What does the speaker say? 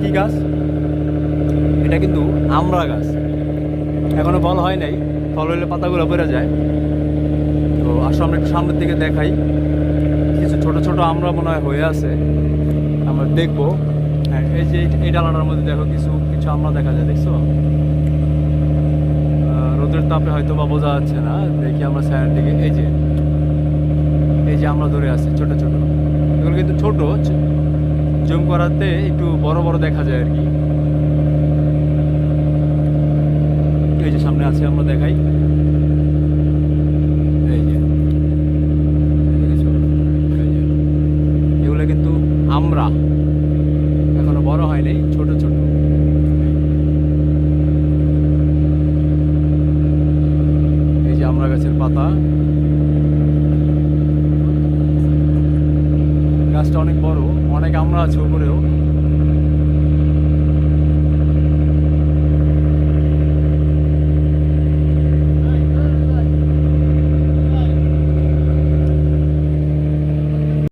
কি গাছ? এটা কিন্তু আমড়া গাছ, এখনো ফল হয় নাই, ফল হইলে পাতাগুলো পড়ে যায়। তো আসলে আমরা একটু সামনের দিকে দেখাই, কিছু ছোট ছোট আমড়া মনে হয় হয়ে আছে, আমরা দেখবো। হ্যাঁ, এই যে এই ডালাটার মধ্যে দেখো কিছু কিছু আমড়া দেখা যায়, দেখছো? রোদের তাপে হয়তো বা বোঝা যাচ্ছে না, দেখি আমরা সাইডের দিকে। এই যে আমরা ধরে আছি ছোট ছোট, এগুলো কিন্তু ছোট, জুম করাতে একটু বড় বড় দেখা যায় আর কি। এই যে সামনে আছে, আমরা দেখাই। এই যে দেখেছো? এই যে এগুলো কিন্তু আমরা এখনো বড় হয়নি, ছোট ছোট। এই যে আমরা গাছের পাতা, গাছটা অনেক বড়, অনেক আমরা আছে উপরেও।